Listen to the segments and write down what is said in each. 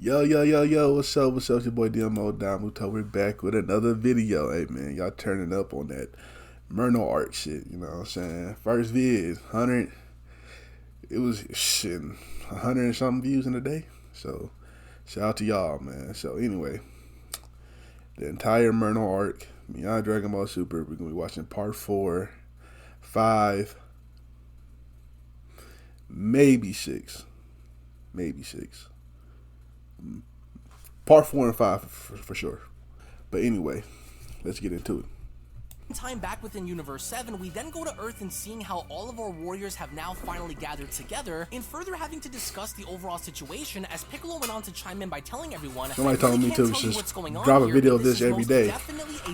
Yo, what's up? What's up? It's your boy Domuto. We're back with another video. Hey, man, y'all turning up on that Myrno art shit, you know what I'm saying? First vid, 100, it was shit, 100 and something views in a day. So, shout out to y'all, man. So, anyway, the entire Myrno arc, Beyond Dragon Ball Super, we're going to be watching part 4, 5, maybe 6. Maybe 6. Part 4 and 5 for sure. But anyway, let's get into it. Time back within Universe 7, we then go to Earth and seeing how all of our warriors have now finally gathered together, and further having to discuss the overall situation as Piccolo went on to chime in by telling everyone, somebody told me to just drop a here, video of this every day.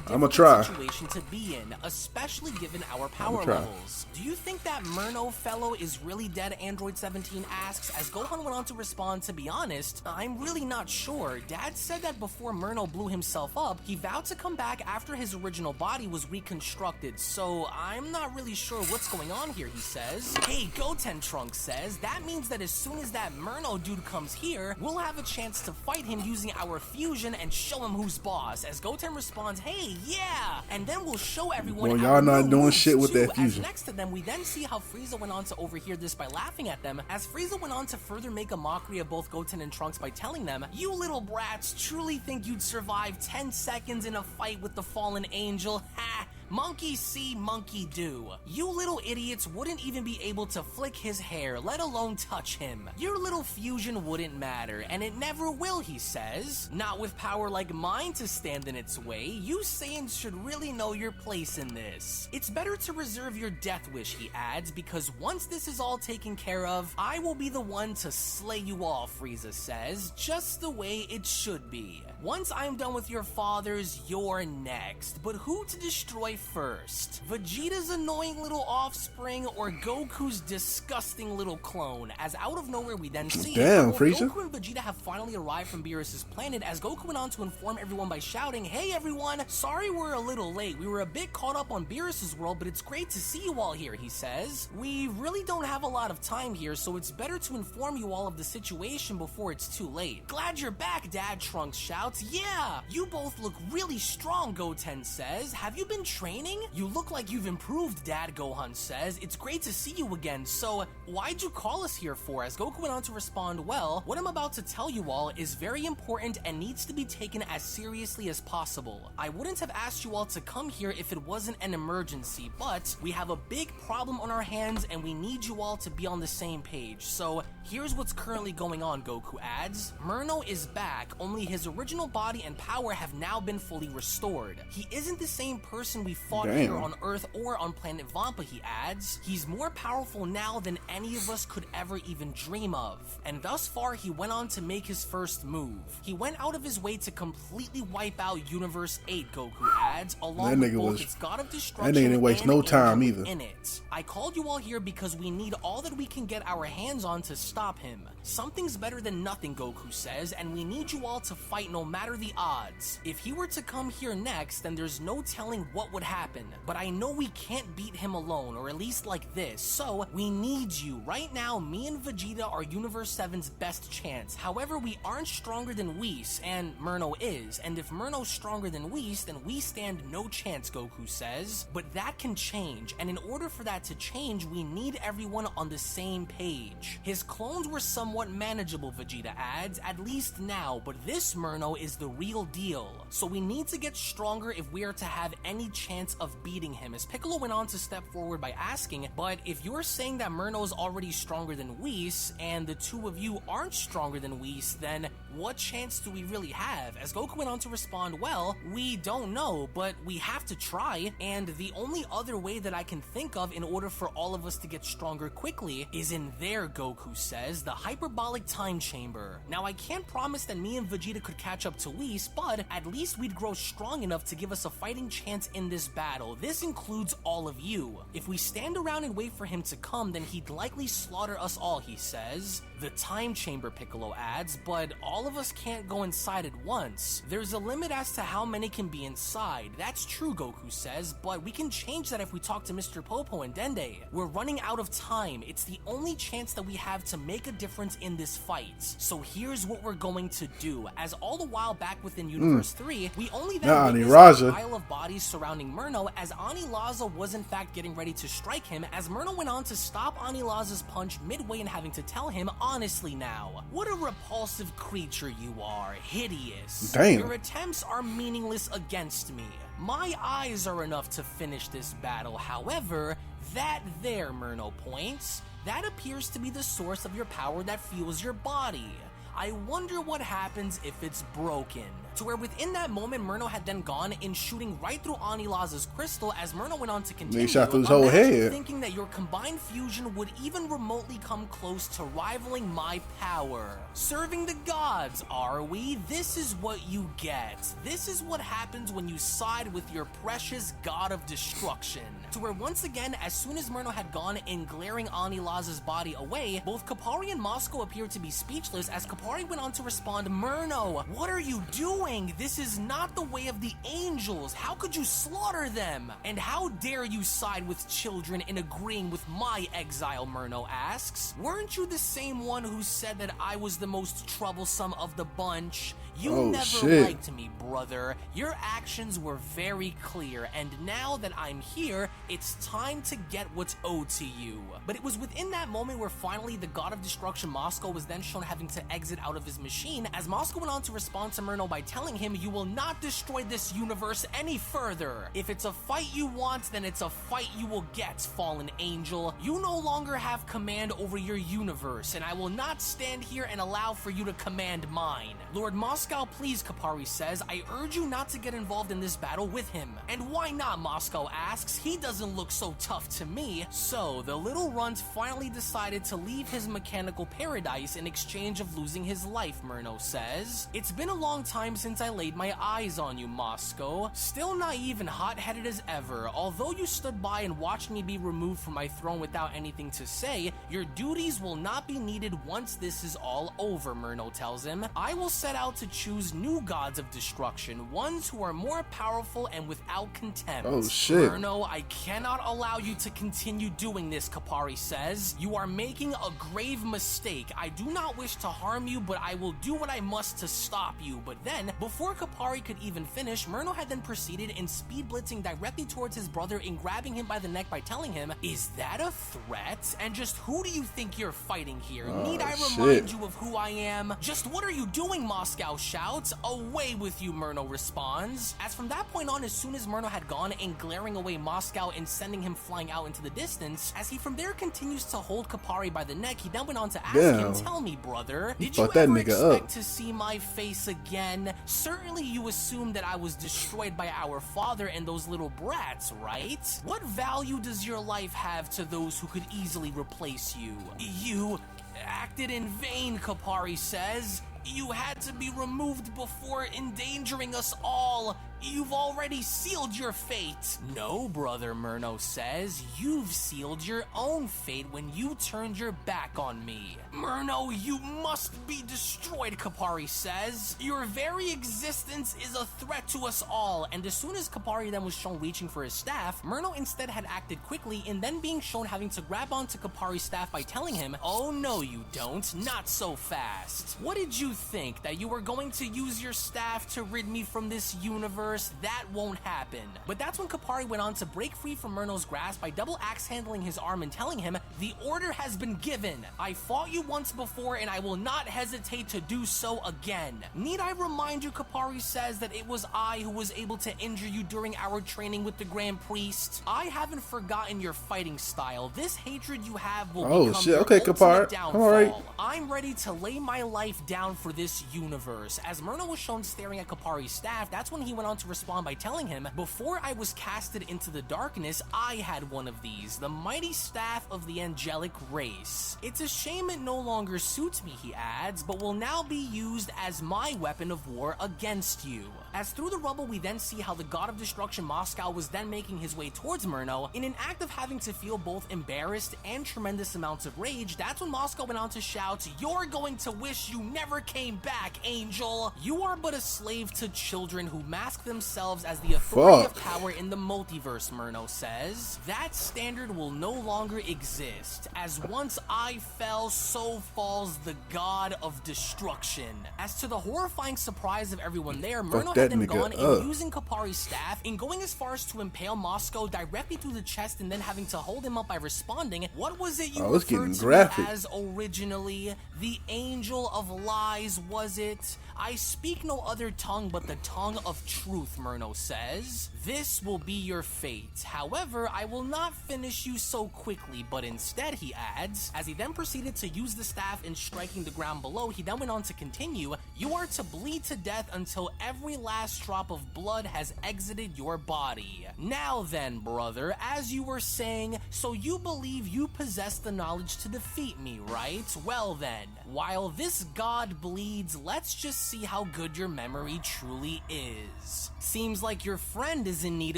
I'm gonna try. Situation to be in, especially given our power levels. Do you think that Merno fellow is really dead? Android 17 asks, as Gohan went on to respond, to be honest, I'm really not sure. Dad said that before Merno blew himself up, he vowed to come back after his original body was reconstructed, so I'm not really sure what's going on here, he says. Hey, Goten Trunks says, that means that as soon as that Merno dude comes here, we'll have a chance to fight him using our fusion and show him who's boss. As Goten responds, hey, yeah! And then we'll show everyone. Well, y'all not doing shit with that fusion. As next to them, we then see how Frieza went on to overhear this by laughing at them, as Frieza went on to further make a mockery of both Goten and Trunks by telling them, you little brats truly think you'd survive 10 seconds in a fight with the fallen angel? Ha! Monkey see, monkey do. You little idiots wouldn't even be able to flick his hair, let alone touch him. Your little fusion wouldn't matter, and it never will, he says. Not with power like mine to stand in its way, you Saiyans should really know your place in this. It's better to reserve your death wish, he adds, because once this is all taken care of, I will be the one to slay you all, Frieza says, just the way it should be. Once I'm done with your fathers, you're next. But who to destroy first? Vegeta's annoying little offspring or Goku's disgusting little clone? As out of nowhere we then see Frieza. Goku and Vegeta have finally arrived from Beerus's planet, as Goku went on to inform everyone by shouting, hey everyone, sorry we're a little late. We were a bit caught up on Beerus's world, but it's great to see you all here, he says. We really don't have a lot of time here, so it's better to inform you all of the situation before it's too late. Glad you're back, Dad, Trunks shouts. Yeah, you both look really strong, Goten says. Have you been training? You look like you've improved, Dad, Gohan says. It's great to see you again, so why'd you call us here for? As Goku went on to respond, well, what I'm about to tell you all is very important and needs to be taken as seriously as possible. I wouldn't have asked you all to come here if it wasn't an emergency, but we have a big problem on our hands and we need you all to be on the same page. So here's what's currently going on, Goku adds. Myrno is back, only his original body and power have now been fully restored. He isn't the same person we fought here on Earth or on planet Vampa, he adds. He's more powerful now than any of us could ever even dream of. And thus far, he went on to make his first move. He went out of his way to completely wipe out Universe 8, Goku adds, along with both its God of Destruction that nigga didn't waste no time either. In it. I called you all here because we need all that we can get our hands on to stop him. Something's better than nothing, Goku says, and we need you all to fight no matter the odds. If he were to come here next, then there's no telling what would happen. But I know we can't beat him alone, or at least like this, so we need you. Right now, me and Vegeta are Universe 7's best chance. However, we aren't stronger than Whis, and Myrno is, and if Myrno's stronger than Whis, then we stand no chance, Goku says. But that can change, and in order for that to change, we need everyone on the same page. His clones were somewhat manageable, Vegeta adds, at least now, but this Myrno is the real deal. So we need to get stronger if we are to have any chance of beating him, as Piccolo went on to step forward by asking, but if you're saying that Myrno is already stronger than Whis, and the two of you aren't stronger than Whis, then what chance do we really have? As Goku went on to respond, well, we don't know, but we have to try, and the only other way that I can think of in order for all of us to get stronger quickly is in there, Goku says, the hyperbolic time chamber. Now, I can't promise that me and Vegeta could catch up to Whis, but at least we'd grow strong enough to give us a fighting chance in this this battle. This includes all of you. If we stand around and wait for him to come, then he'd likely slaughter us all, he says. The time chamber, Piccolo adds, but all of us can't go inside at once. There's a limit as to how many can be inside. That's true, Goku says, but we can change that if we talk to Mr. Popo and Dende. We're running out of time. It's the only chance that we have to make a difference in this fight. So here's what we're going to do. As all the while back within Universe 3, we only then witnessed a pile of bodies surrounding Myrno as Anilaza was in fact getting ready to strike him, as Myrno went on to stop Anilaza's punch midway and having to tell him, honestly now, what a repulsive creature you are. Hideous. Damn. Your attempts are meaningless against me. My eyes are enough to finish this battle. However, that there, Myrno points, that appears to be the source of your power that fuels your body. I wonder what happens if it's broken. To where within that moment, Myrno had then gone in, shooting right through Anilaza's crystal, as Myrno went on to continue. He shot through his whole head. Thinking that your combined fusion would even remotely come close to rivaling my power. Serving the gods, are we? This is what you get. This is what happens when you side with your precious god of destruction. To where once again, as soon as Myrno had gone in, glaring Anilaza's body away, both Kapari and Moscow appeared to be speechless, as Kapari went on to respond, Myrno, what are you doing? This is not the way of the angels. How could you slaughter them? And how dare you side with children in agreeing with my exile, Myrno asks. Weren't you the same one who said that I was the most troublesome of the bunch? You never liked me, brother. Your actions were very clear, and now that I'm here, it's time to get what's owed to you. But it was within that moment where finally the god of destruction, Moscow, was then shown having to exit out of his machine, as Moscow went on to respond to Myrno by telling him, you will not destroy this universe any further. If it's a fight you want, then it's a fight you will get, fallen angel. You no longer have command over your universe, and I will not stand here and allow for you to command mine. Lord Moscow, please, Kapari says, I urge you not to get involved in this battle with him. And why not, Moscow asks, he doesn't look so tough to me. So the little runt finally decided to leave his mechanical paradise in exchange of losing his life, Myrno says. It's been a long time since I laid my eyes on you, Moscow. Still naive and hot-headed as ever, although you stood by and watched me be removed from my throne without anything to say, your duties will not be needed once this is all over, Myrno tells him. I will set out to choose new gods of destruction, ones who are more powerful and without contempt. Oh shit. Myrno, I cannot allow you to continue doing this, Kapari says. You are making a grave mistake. I do not wish to harm you, but I will do what I must to stop you. But then, before Kapari could even finish, Myrno had then proceeded in speed blitzing directly towards his brother and grabbing him by the neck by telling him, is that a threat? And just who do you think you're fighting here? Need I remind you of who I am? Just what are you doing, Moscow shouts. Away with you, Myrno responds. As from that point on, as soon as Myrno had gone and glaring away Moscow and sending him flying out into the distance, as he from there continues to hold Kapari by the neck, he then went on to ask him, tell me, brother, did you ever expect to see my face again? Certainly you assumed that I was destroyed by our father and those little brats, right? What value does your life have to those who could easily replace you? You acted in vain, Kapari says. You had to be removed before endangering us all. You've already sealed your fate. No, brother, Myrno says. You've sealed your own fate when you turned your back on me. Myrno, you must be destroyed, Kapari says. Your very existence is a threat to us all. And as soon as Kapari then was shown reaching for his staff, Myrno instead had acted quickly and then being shown having to grab onto Kapari's staff by telling him, oh no you don't, not so fast. What did you think? That you were going to use your staff to rid me from this universe? That won't happen. But that's when Kapari went on to break free from Myrno's grasp by double axe handling his arm and telling him, the order has been given. I fought you once before and I will not hesitate to do so again. Need I remind you, Kapari says, that it was I who was able to injure you during our training with the Grand Priest. I haven't forgotten your fighting style. This hatred you have will become your ultimate downfall. Right. I'm ready to lay my life down for this universe. As Myrno was shown staring at Kapari's staff, that's when he went on on to respond by telling him, before I was casted into the darkness, I had one of these, the mighty staff of the angelic race. It's a shame it no longer suits me, he adds, but will now be used as my weapon of war against you. As through the rubble we then see how the god of destruction Moscow was then making his way towards Myrno. In an act of having to feel both embarrassed and tremendous amounts of rage, that's when Moscow went on to shout, "You're going to wish you never came back, Angel! You are but a slave to children who mask themselves as the authority of power in the multiverse," Myrno says. "That standard will no longer exist. As once I fell, so falls the god of destruction." As to the horrifying surprise of everyone there, Myrno had then gone and using Kapari's staff, in going as far as to impale Moscow directly through the chest and then having to hold him up by responding, "What was it you referred to me as originally? The Angel of Lies, was it? I speak no other tongue but the tongue of truth," Myrno says. "This will be your fate. However, I will not finish you so quickly, but instead," he adds. As he then proceeded to use the staff in striking the ground below, he then went on to continue, "You are to bleed to death until every last drop of blood has exited your body. Now then, brother, as you were saying, so you believe you possess the knowledge to defeat me, right? Well then, while this god bleeds, let's just see how good your memory truly is. Seems like your friend is in need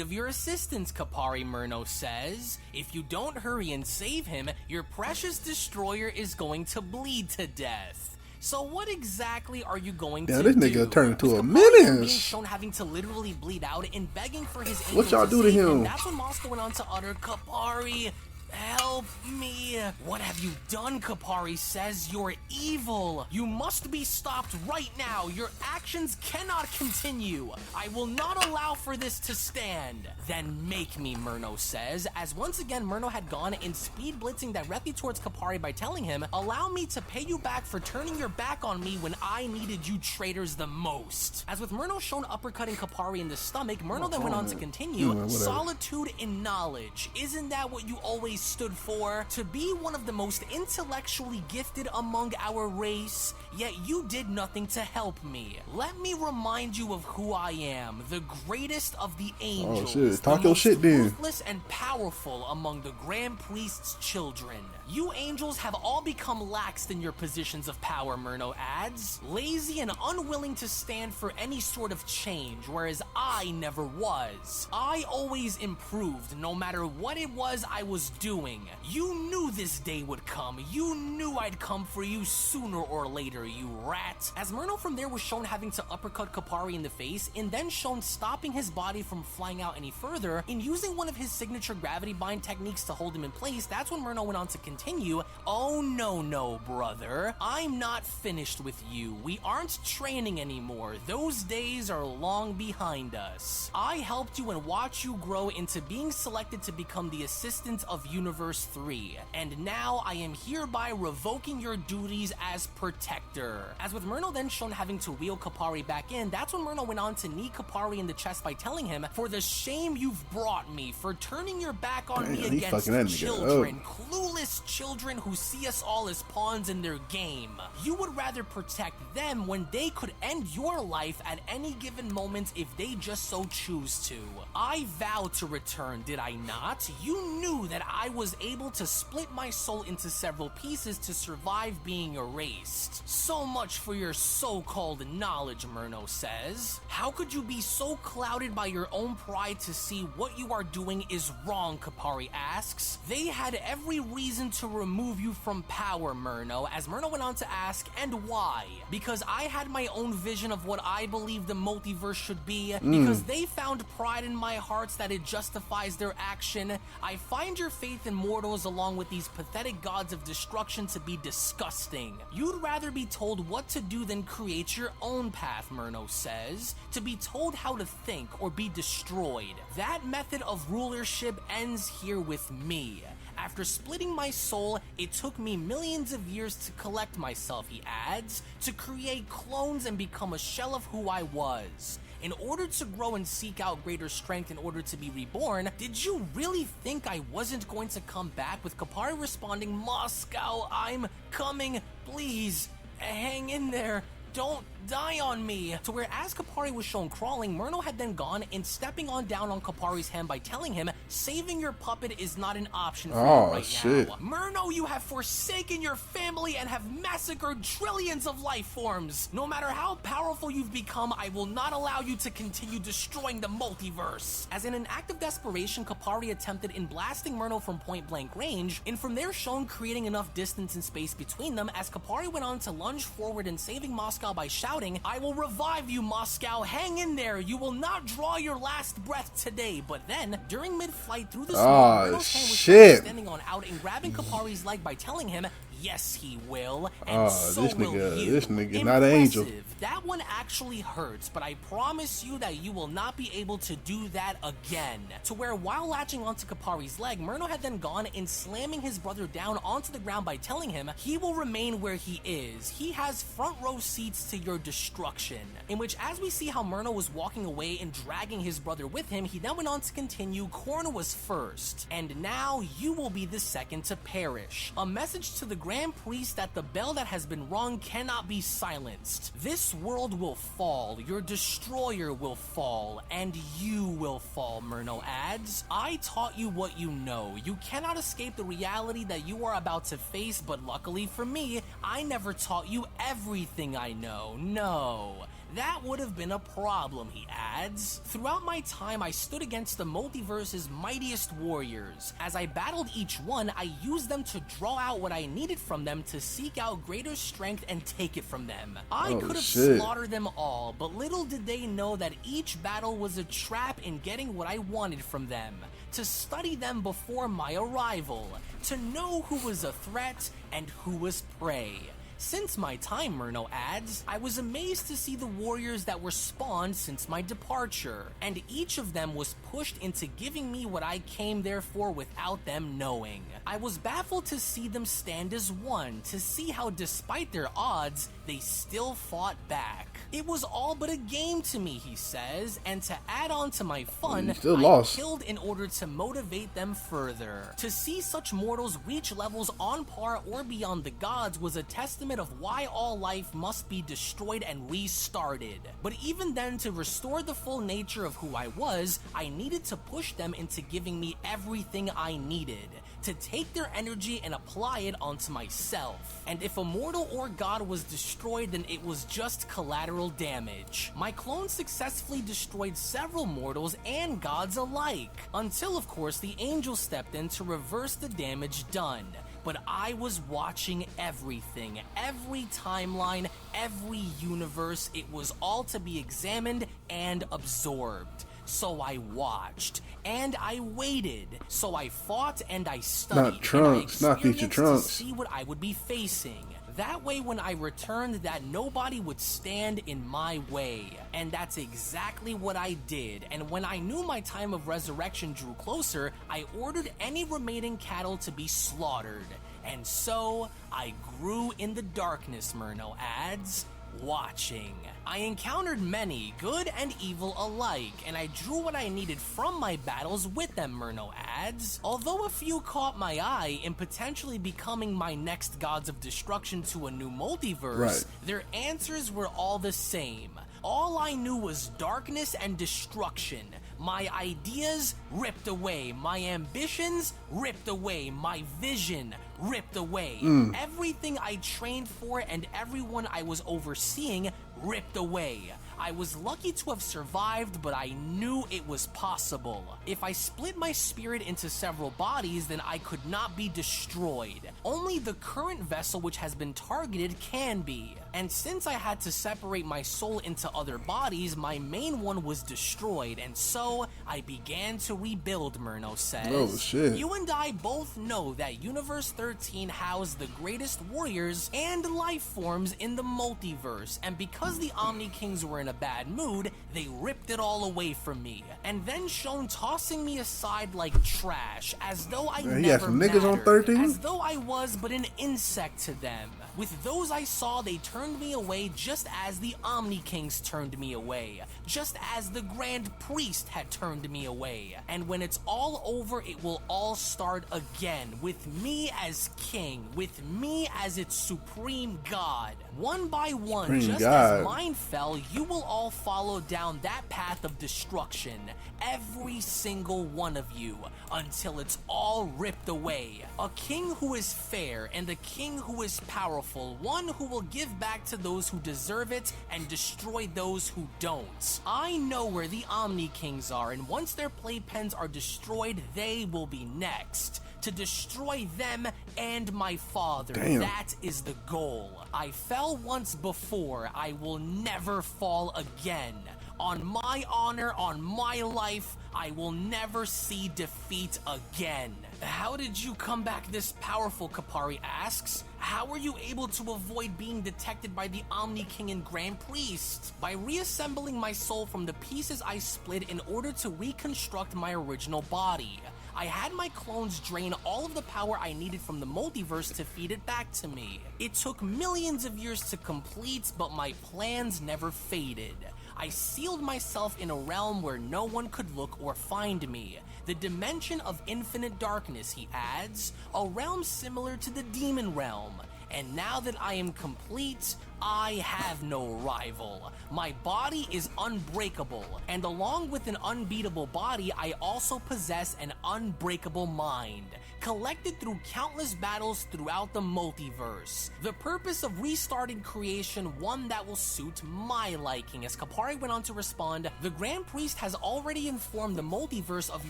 of your assistance, Kapari," Myrno says. "If you don't hurry and save him, your precious destroyer is going to bleed to death. So what exactly are you going to do?" This nigga turned into a menace. Being shown having to literally bleed out and begging for his angel what y'all do to him? That's when Moscow went on to utter, "Kapari, help me." "What have you done?" Kapari says. "You're evil. You must be stopped right now. Your actions cannot continue. I will not allow for this to stand." "Then make me," Myrno says, as once again Myrno had gone in speed blitzing directly towards Kapari by telling him, "Allow me to pay you back for turning your back on me when I needed you traitors the most." As with Myrno shown uppercutting Kapari in the stomach, Myrno then went on to continue, "Solitude in knowledge. Isn't that what you always stood for? To be one of the most intellectually gifted among our race, yet you did nothing to help me. Let me remind you of who I am, the greatest of the angels, Talk your shit then. ruthless and powerful among the Grand Priest's children. You angels have all become laxed in your positions of power," Myrno adds, "lazy and unwilling to stand for any sort of change, whereas I never was. I always improved, no matter what it was I was doing. You knew this day would come. You knew I'd come for you sooner or later, you rat." As Myrno from there was shown having to uppercut Kapari in the face, and then shown stopping his body from flying out any further, in using one of his signature gravity bind techniques to hold him in place, that's when Myrno went on to continue, "Oh no, brother. I'm not finished with you. We aren't training anymore. Those days are long behind us. I helped you and watched you grow into being selected to become the assistant of Universe 3, and now I am hereby revoking your duties as protector." As with Myrno then shown having to wheel Kapari back in, that's when Myrno went on to knee Kapari in the chest by telling him, "For the shame you've brought me, for turning your back on me against children, clueless children who see us all as pawns in their game. You would rather protect them when they could end your life at any given moment if they just so choose to. I vowed to return, did I not? You knew that I was able to split my soul into several pieces to survive being erased. So much for your so-called knowledge," Myrno says. "How could you be so clouded by your own pride to see what you are doing is wrong?" Kapari asks. "They had every reason to remove you from power, Myrno," as Myrno went on to ask, "And why? Because I had my own vision of what I believe the multiverse should be, because they found pride in my hearts that it justifies their action. I find your faith in mortals along with these pathetic gods of destruction to be disgusting. You'd rather be told what to do than create your own path," Myrno says. "To be told how to think or be destroyed. That method of rulership ends here with me. After splitting my soul, it took me millions of years to collect myself," he adds, "to create clones and become a shell of who I was. In order to grow and seek out greater strength in order to be reborn, did you really think I wasn't going to come back?" With Kapari responding, "Moscow, I'm coming, please, hang in there. don't die on me. To where as Kapari was shown crawling, Myrno had then gone and stepping on down on Kapari's hand by telling him, saving your puppet is not an option for you right now. Myrno, you have forsaken your family and have massacred trillions of life forms. No matter how powerful you've become, I will not allow you to continue destroying the multiverse. As in an act of desperation, Kapari attempted in blasting Myrno from point blank range, and from there shown creating enough distance and space between them as Kapari went on to lunge forward and saving Moscow by shouting, I will revive you, Moscow, hang in there, you will not draw your last breath today. But then, during mid-flight through the smoke, Myrno's hand was extending on out and grabbing Kapari's leg by telling him, yes, he will, and so will you. This nigga not an angel. That one actually hurts, but I promise you that you will not be able to do that again. To where while latching onto Kapari's leg, Myrno had then gone and slamming his brother down onto the ground by telling him he will remain where he is. He has front row seats to your destruction. In which, as we see how Myrno was walking away and dragging his brother with him, he then went on to continue, Korn was first, and now you will be the second to perish. A message to the Grand Priest that the bell that has been rung cannot be silenced. This world will fall, your destroyer will fall, and you will fall, Myrno adds. I taught you what you know. You cannot escape the reality that you are about to face, but luckily for me, I never taught you everything I know. No. That would have been a problem, he adds. Throughout my time, I stood against the multiverse's mightiest warriors. As I battled each one, I used them to draw out what I needed from them to seek out greater strength and take it from them. I could have slaughtered them all, but little did they know that each battle was a trap in getting what I wanted from them. To study them before my arrival. To know who was a threat and who was prey. Since my time, Myrno adds, I was amazed to see the warriors that were spawned since my departure, and each of them was pushed into giving me what I came there for without them knowing. I was baffled to see them stand as one, to see how despite their odds, they still fought back. It was all but a game to me, he says, and to add on to my fun, I killed in order to motivate them further. To see such mortals reach levels on par or beyond the gods was a testament of why all life must be destroyed and restarted. But even then, to restore the full nature of who I was, I needed to push them into giving me everything I needed. To take their energy and apply it onto myself. And if a mortal or god was destroyed, then it was just collateral damage. My clone successfully destroyed several mortals and gods alike. Until, of course, the angel stepped in to reverse the damage done. But I was watching everything, every timeline, every universe. It was all to be examined and absorbed. So I watched, and I waited. So I fought and I studied. Not Trunks, not Future Trunks. To see what I would be facing. That way, when I returned, that nobody would stand in my way. And that's exactly what I did. And when I knew my time of resurrection drew closer, I ordered any remaining cattle to be slaughtered. And so, I grew in the darkness, Myrno adds. Watching. I encountered many, good and evil alike, and I drew what I needed from my battles with them, Myrno adds. Although a few caught my eye in potentially becoming my next gods of destruction to a new multiverse, their answers were all the same. All I knew was darkness and destruction. My ideas ripped away, my ambitions ripped away, my vision ripped away. Everything I trained for and everyone I was overseeing ripped away. I was lucky to have survived, but I knew it was possible. If I split my spirit into several bodies, then I could not be destroyed. Only the current vessel which has been targeted can be. And since I had to separate my soul into other bodies, my main one was destroyed, and so I began to rebuild, Myrno says. Oh shit. You and I both know that Universe 13 housed the greatest warriors and life forms in the multiverse, and because because the Omni Kings were in a bad mood, they ripped it all away from me, and then shown tossing me aside like trash, as though I never mattered, as though I was but an insect to them. With those I saw, they turned me away just as the Omni Kings turned me away, just as the Grand Priest had turned me away. And when it's all over, it will all start again, with me as king, with me as its supreme god. One by one, as mine fell, you will all follow down that path of destruction, every single one of you, until it's all ripped away. A king who is fair and a king who is powerful, one who will give back to those who deserve it and destroy those who don't. I know where the Omni Kings are, and once their playpens are destroyed, they will be next. To destroy them and my father. That is the goal. I fell once before, I will never fall again. On my honor, on my life, I will never see defeat again. How did you come back this powerful, Kapari asks? How were you able to avoid being detected by the Omni King and Grand Priest? By reassembling my soul from the pieces I split in order to reconstruct my original body. I had my clones drain all of the power I needed from the multiverse to feed it back to me. It took millions of years to complete, but my plans never faded. I sealed myself in a realm where no one could look or find me. The dimension of infinite darkness, he adds, a realm similar to the demon realm. And now that I am complete, I have no rival. My body is unbreakable, and along with an unbeatable body, I also possess an unbreakable mind, collected through countless battles throughout the multiverse. The purpose of restarting creation, one that will suit my liking. As Kapari went on to respond, the Grand Priest has already informed the multiverse of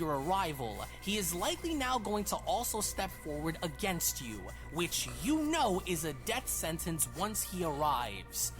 your arrival. He is likely now going to also step forward against you, which you know is a death sentence once he arrives.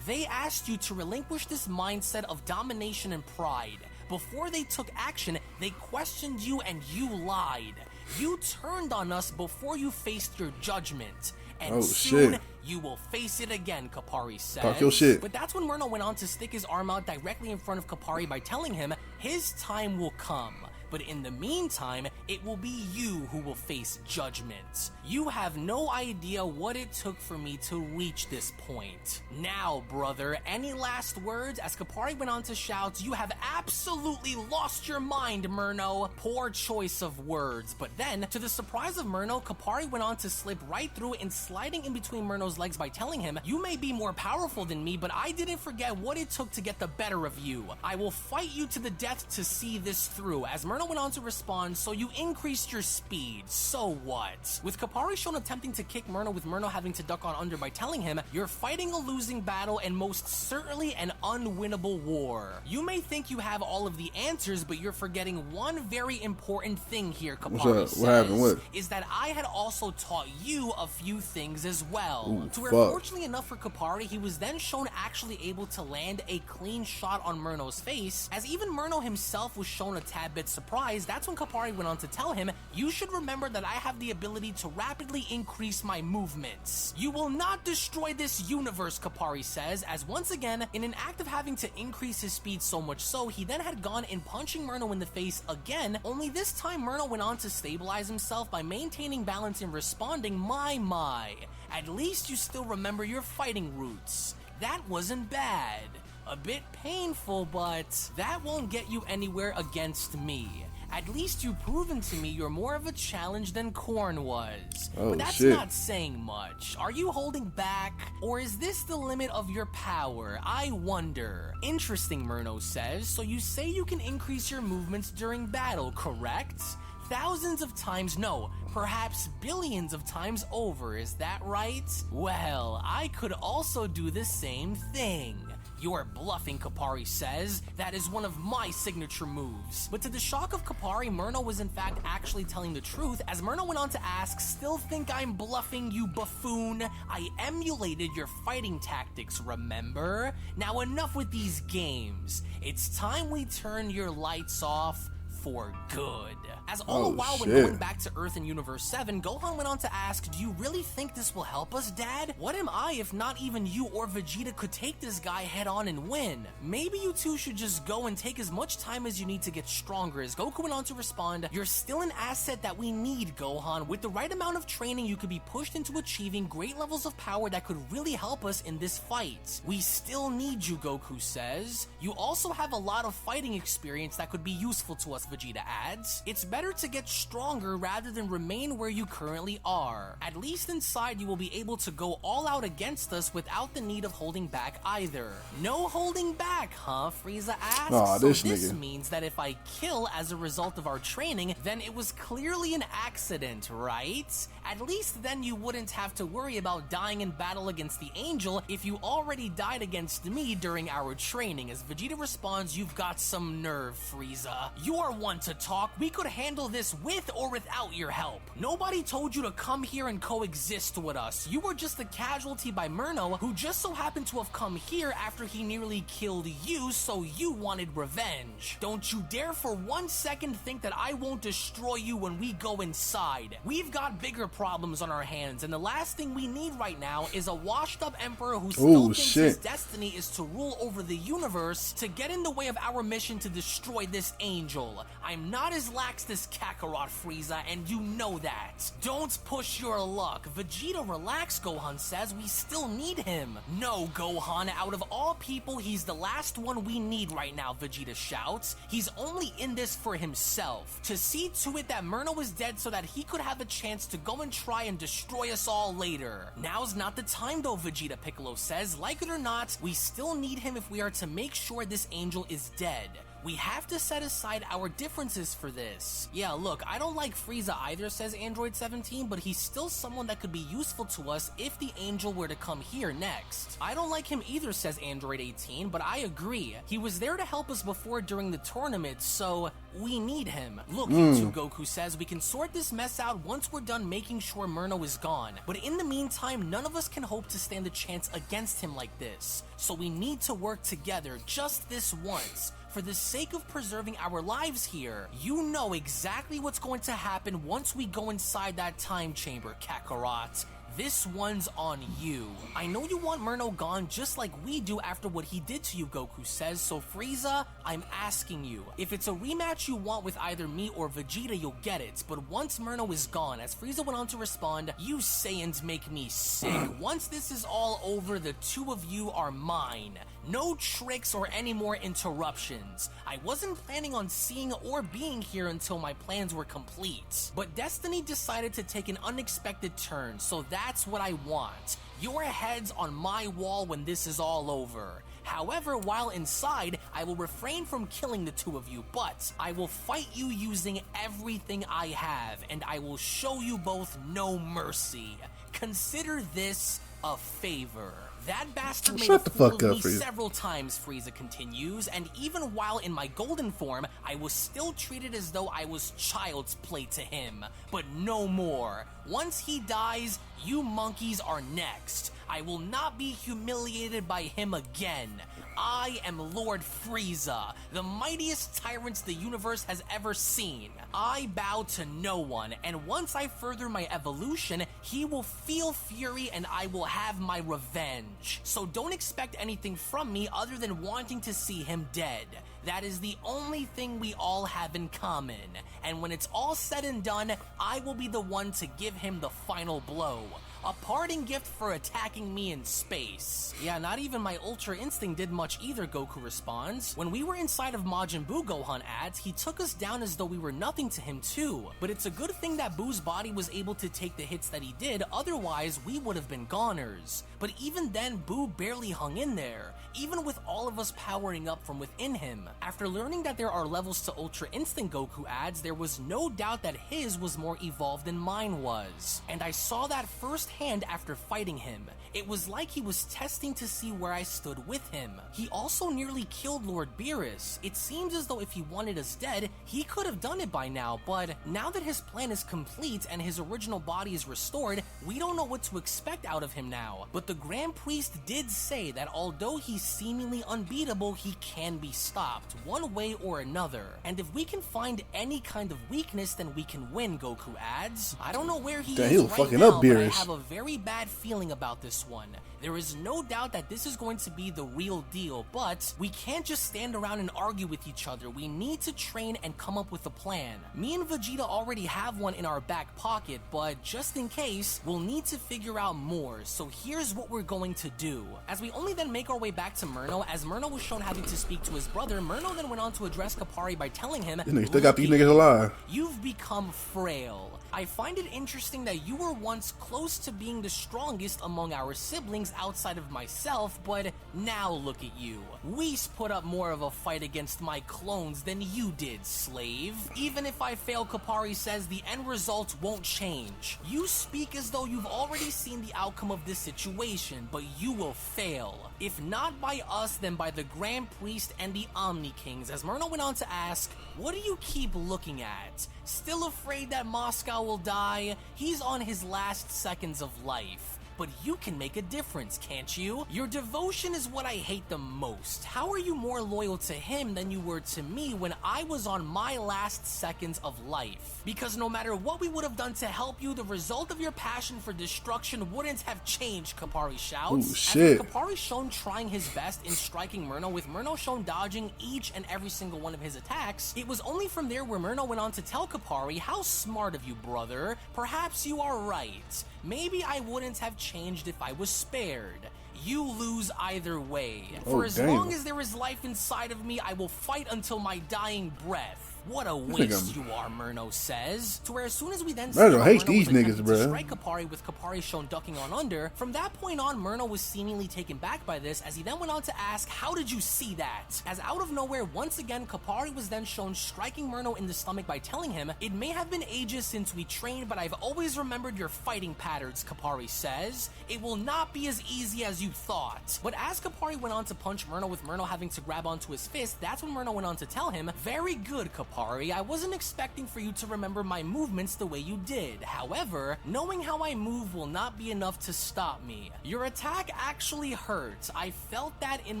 They asked you to relinquish this mindset of domination and pride. Before they took action, they questioned you and you lied. You turned on us before you faced your judgment. And soon, you will face it again, Kapari says. Talk your shit. But that's when Myrno went on to stick his arm out directly in front of Kapari by telling him his time will come. But in the meantime, it will be you who will face judgment. You have no idea what it took for me to reach this point. Now, brother, any last words? As Kapari went on to shout, you have absolutely lost your mind, Myrno. Poor choice of words. But then, to the surprise of Myrno, Kapari went on to slip right through and sliding in between Myrno's legs by telling him, you may be more powerful than me, but I didn't forget what it took to get the better of you. I will fight you to the death to see this through. As Myrno went on to respond, so you increased your speed, so what? With Kapari shown attempting to kick Myrno, with Myrno having to duck on under by telling him, you're fighting a losing battle and most certainly an unwinnable war. You may think you have all of the answers, but you're forgetting one very important thing here, Kapari says, what happened? Is that I had also taught you a few things as well. Ooh, to where, fortunately enough for Kapari, he was then shown actually able to land a clean shot on Myrno's face, as even Myrno himself was shown a tad bit surprised. That's when Kapari went on to tell him, you should remember that I have the ability to rapidly increase my movements. You will not destroy this universe, Kapari says, as once again, in an act of having to increase his speed so much so, he then had gone in punching Myrno in the face again, only this time Myrno went on to stabilize himself by maintaining balance and responding, my. At least you still remember your fighting roots. That wasn't bad. A bit painful, but that won't get you anywhere against me. At least you've proven to me you're more of a challenge than Korn was. But that's not saying much. Are you holding back? Or is this the limit of your power? I wonder. Interesting, Myrno says. So you say you can increase your movements during battle, correct? Thousands of times, no, perhaps billions of times over, is that right? Well, I could also do the same thing. You're bluffing, Kapari says. That is one of my signature moves. But to the shock of Kapari, Myrno was in fact actually telling the truth, as Myrno went on to ask, still think I'm bluffing, you buffoon? I emulated your fighting tactics, remember? Now enough with these games. It's time we turn your lights off for good. As all the while when shit. going back to Earth in Universe 7, Gohan went on to ask, do you really think this will help us, Dad? What am I if not even you or Vegeta could take this guy head on and win? Maybe you two should just go and take as much time as you need to get stronger. As Goku went on to respond, you're still an asset that we need, Gohan. With the right amount of training, you could be pushed into achieving great levels of power that could really help us in this fight. We still need you, Goku says. You also have a lot of fighting experience that could be useful to us, Vegeta adds. It's better to get stronger rather than remain where you currently are. At least inside, you will be able to go all out against us without the need of holding back either. No holding back, huh? Frieza asks. Aw, this this nigga. means that if I kill as a result of our training, then it was clearly an accident, right? At least then you wouldn't have to worry about dying in battle against the Angel if you already died against me during our training. As Vegeta responds, you've got some nerve, Frieza. You are one to talk. We could handle this with or without your help. Nobody told you to come here and coexist with us. You were just a casualty by Myrno, who just so happened to have come here after he nearly killed you, so you wanted revenge. Don't you dare for 1 second think that I won't destroy you when we go inside. We've got bigger problems on our hands, and the last thing we need right now is a washed-up emperor who still thinks his destiny is to rule over the universe to get in the way of our mission to destroy this angel. I'm not as lax as Kakarot, Frieza, and you know that. Don't push your luck. Vegeta, relax, Gohan says. We still need him. No, Gohan, out of all people, he's the last one we need right now, Vegeta shouts. He's only in this for himself. To see to it that Myrno is dead so that he could have a chance to go and try and destroy us all later. Now's not the time though, Vegeta, Piccolo says. Like it or not, we still need him if we are to make sure this angel is dead. We have to set aside our differences for this. Yeah, look, I don't like Frieza either, says Android 17, but he's still someone that could be useful to us if the angel were to come here next. I don't like him either, says Android 18, but I agree. He was there to help us before during the tournament, so we need him. Look, you two, Goku says, we can sort this mess out once we're done making sure Myrno is gone. But in the meantime, none of us can hope to stand a chance against him like this. So we need to work together just this once. For the sake of preserving our lives here, you know exactly what's going to happen once we go inside that time chamber, Kakarot. This one's on you. I know you want Myrno gone just like we do after what he did to you, Goku says, so Frieza, I'm asking you. If it's a rematch you want with either me or Vegeta, you'll get it, but once Myrno is gone, as Frieza went on to respond, you Saiyans make me sick. Once this is all over, the two of you are mine. No tricks or any more interruptions. I wasn't planning on seeing or being here until my plans were complete. But destiny decided to take an unexpected turn, so that's what I want. Your heads on my wall when this is all over. However, while inside, I will refrain from killing the two of you, but I will fight you using everything I have, and I will show you both no mercy. Consider this a favor. That bastard made a fool of me several times, Frieza continues, and even while in my golden form, I was still treated as though I was child's play to him. But no more. Once he dies, you monkeys are next. I will not be humiliated by him again. I am Lord Frieza, the mightiest tyrant the universe has ever seen. I bow to no one, and once I further my evolution, he will feel fury and I will have my revenge. So don't expect anything from me other than wanting to see him dead. That is the only thing we all have in common. And when it's all said and done, I will be the one to give him the final blow. A parting gift for attacking me in space. Yeah, not even my Ultra Instinct did much either, Goku responds. When we were inside of Majin Buu, Gohan adds, he took us down as though we were nothing to him too. But it's a good thing that Buu's body was able to take the hits that he did, otherwise we would have been goners. But even then, Buu barely hung in there, even with all of us powering up from within him. After learning that there are levels to Ultra Instinct, Goku adds, there was no doubt that his was more evolved than mine was. And I saw that firsthand firsthand after fighting him. It was like he was testing to see where I stood with him. He also nearly killed Lord Beerus. It seems as though if he wanted us dead, he could have done it by now, but now that his plan is complete and his original body is restored, we don't know what to expect out of him now. But the Grand Priest did say that although he's seemingly unbeatable, he can be stopped, one way or another. And if we can find any kind of weakness, then we can win, Goku adds. I don't know where he is right fucking now, up but I Beerus. have a very bad feeling about this one. There is no doubt that this is going to be the real deal, but we can't just stand around and argue with each other. We need to train and come up with a plan. Me and Vegeta already have one in our back pocket, but just in case, we'll need to figure out more. So here's what we're going to do. As we only then make our way back to Myrno, as Myrno was shown having to speak to his brother, Myrno then went on to address Kapari by telling him, This nigga still got these niggas alive. You've become frail. I find it interesting that you were once close to being the strongest among our siblings outside of myself, but now look at you. Whis put up more of a fight against my clones than you did, slave. Even if I fail, Kapari says the end result won't change. You speak as though you've already seen the outcome of this situation, but you will fail. If not by us, then by the Grand Priest and the Omni Kings. As Myrno went on to ask, what do you keep looking at? Still afraid that Moscow will die? He's on his last seconds of life. But you can make a difference, can't you? Your devotion is what I hate the most. How are you more loyal to him than you were to me when I was on my last seconds of life? Because no matter what we would have done to help you, the result of your passion for destruction wouldn't have changed, Kapari shouts. Ooh, shit. As with Kapari shown trying his best in striking Myrno, with Myrno shown dodging each and every single one of his attacks, it was only from there where Myrno went on to tell Kapari, how smart of you, brother. Perhaps you are right. Maybe I wouldn't have changed if I was spared. You lose either way. For as long as there is life inside of me, I will fight until my dying breath. What a waste you are, Myrno says. To where as soon as we then see Myrno hates Myrno these was attempting niggas, to bruh. strike Kapari with Kapari shown ducking on under, from that point on, Myrno was seemingly taken back by this, as he then went on to ask, how did you see that? As out of nowhere, once again, Kapari was then shown striking Myrno in the stomach by telling him, it may have been ages since we trained, but I've always remembered your fighting patterns, Kapari says. It will not be as easy as you thought. But as Kapari went on to punch Myrno, with Myrno having to grab onto his fist, that's when Myrno went on to tell him, very good, Kapari. I wasn't expecting for you to remember my movements the way you did. However, knowing how I move will not be enough to stop me. Your attack actually hurt. I felt that in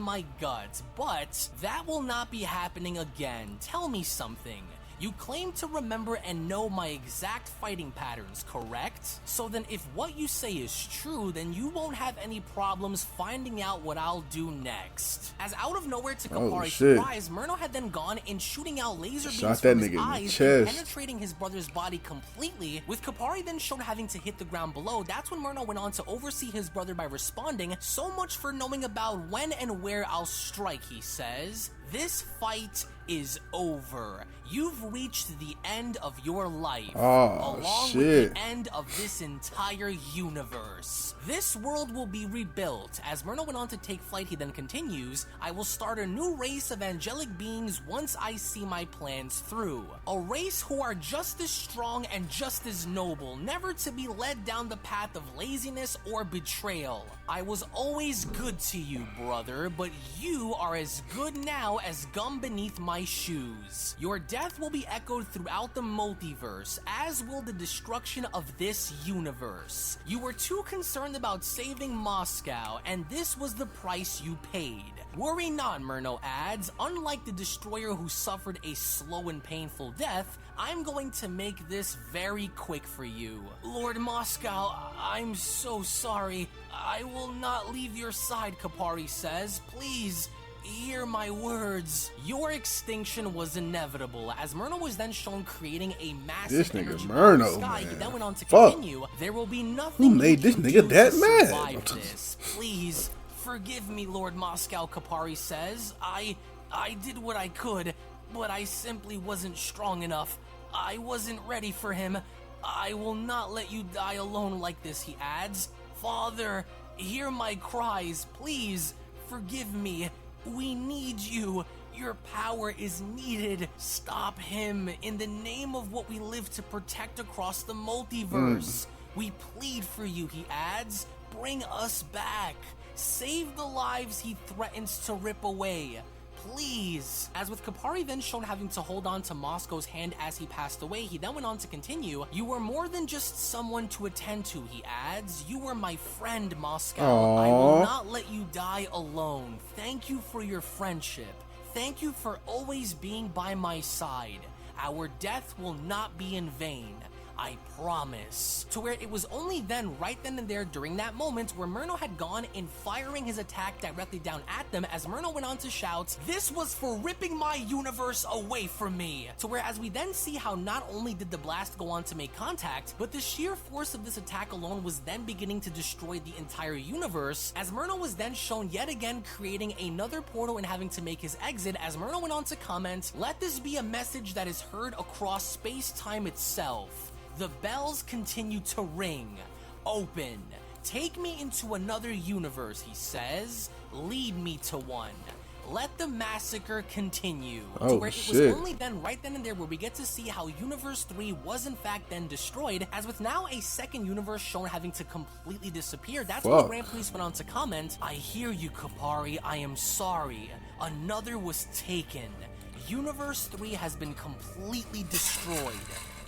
my gut, but that will not be happening again. Tell me something. You claim to remember and know my exact fighting patterns, correct? So then if what you say is true, then you won't have any problems finding out what I'll do next. As out of nowhere to Kapari's surprise, Myrno had then gone in shooting out laser beams from his eyes and penetrating his brother's body completely, with Kapari then shown having to hit the ground below. That's when Myrno went on to oversee his brother by responding, so much for knowing about when and where I'll strike, he says. This fight is over. You've reached the end of your life, along with the end of this entire universe. This world will be rebuilt. As Myrno went on to take flight, he then continues, I will start a new race of angelic beings once I see my plans through. A race who are just as strong and just as noble, never to be led down the path of laziness or betrayal. I was always good to you, brother, but you are as good now as gum beneath my shoes. Your death will be echoed throughout the multiverse, as will the destruction of this universe. You were too concerned about saving Moscow, and this was the price you paid. Worry not, Myrno adds, unlike the destroyer who suffered a slow and painful death, I'm going to make this very quick for you. Lord Moscow, I'm so sorry. I will not leave your side, Kapari says. Please, hear my words. Your extinction was inevitable, as Myrno was then shown creating a massive energy Myrno, in the sky. man. He then went on to continue, there will be nothing Who made this nigga that mad? this. Please, forgive me, Lord Moscow, Kapari says. I did what I could, but I simply wasn't strong enough. I wasn't ready for him. I will not let you die alone like this, he adds. Father, hear my cries, please. Forgive me. We need you. Your power is needed. Stop him in the name of what we live to protect across the multiverse. We plead for you, he adds. Bring us back. Save the lives he threatens to rip away. Please. As with Kapari then shown having to hold on to Moscow's hand as he passed away, he then went on to continue, "You were more than just someone to attend to," he adds. "You were my friend, Moscow. Aww. I will not let you die alone. Thank you for your friendship. Thank you for always being by my side. Our death will not be in vain. I promise." To where it was only then, right then and there during that moment, where Myrno had gone in firing his attack directly down at them, as Myrno went on to shout, "This was for ripping my universe away from me." To where as we then see how not only did the blast go on to make contact, but the sheer force of this attack alone was then beginning to destroy the entire universe, as Myrno was then shown yet again creating another portal and having to make his exit, as Myrno went on to comment, "Let this be a message that is heard across space-time itself. The bells continue to ring. Open. Take me into another universe," he says. "Lead me to one. Let the massacre continue." To where it was only then, right then and there, where we get to see how Universe 3 was in fact then destroyed, as with now a second universe shown having to completely disappear. That's when the Grand Priest went on to comment, "I hear you, Kapari. I am sorry. Another was taken. Universe 3 has been completely destroyed.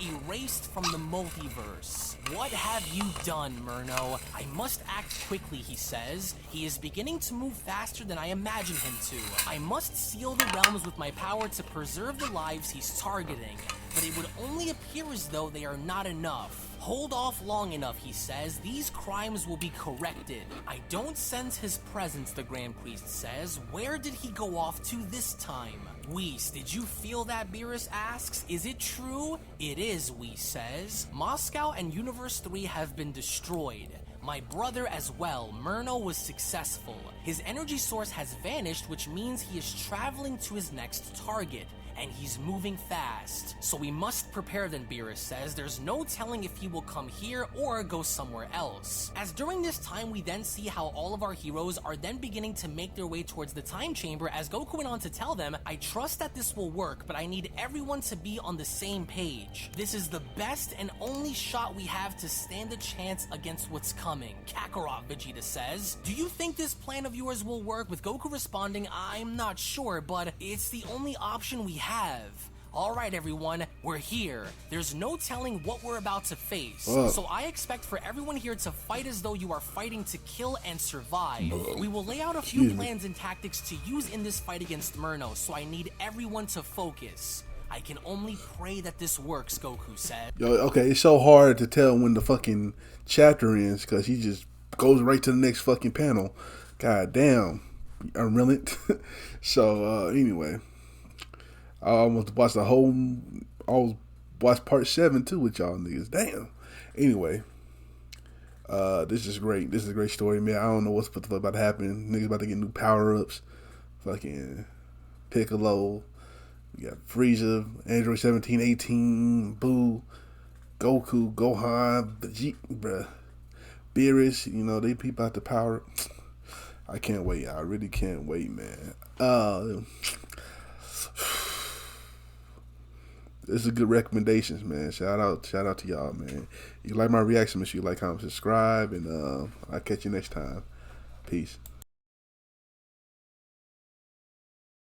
Erased from the multiverse. What have you done, Myrno? I must act quickly," he says. "He is beginning to move faster than I imagined him to. I must seal the realms with my power to preserve the lives he's targeting. But it would only appear as though they are not enough. Hold off long enough," he says. "These crimes will be corrected." "I don't sense his presence," the Grand Priest says. "Where did he go off to this time?" "Whis, did you feel that?" Beerus asks. "Is it true?" "It is," Whis says. "Moscow and Universe 3 have been destroyed. My brother as well, Myrno, was successful. His energy source has vanished, which means he is traveling to his next target. And he's moving fast. So we must prepare then," Beerus says. "There's no telling if he will come here or go somewhere else." As during this time, we then see how all of our heroes are then beginning to make their way towards the time chamber, as Goku went on to tell them, "I trust that this will work, but I need everyone to be on the same page. This is the best and only shot we have to stand a chance against what's coming." "Kakarot," Vegeta says. "Do you think this plan of yours will work?" With Goku responding, "I'm not sure, but it's the only option we have. Alright everyone, we're here. There's no telling what we're about to face. So I expect for everyone here to fight as though you are fighting to kill and survive. We will lay out a few plans and tactics to use in this fight against Myrno, so I need everyone to focus. I can only pray that this works," Goku said. Yo, okay, it's so hard to tell when the fucking chapter ends, because he just goes right to the next fucking panel. God damn. UnrealEnt. So, anyway. I almost watched the whole, I watched part 7 too with y'all niggas. Damn. Anyway, this is great. This is a great story, man. I don't know what's about to happen. Niggas about to get new power-ups. Fucking Piccolo. We got Frieza, Android 17, 18, Boo, Goku, Gohan, Vegeta, bruh. Beerus, you know, they peep out the power. I can't wait. I really can't wait, man. This is good recommendations, man. Shout out to y'all, man. If you like my reaction, make sure you like, comment, subscribe, and I'll catch you next time. Peace.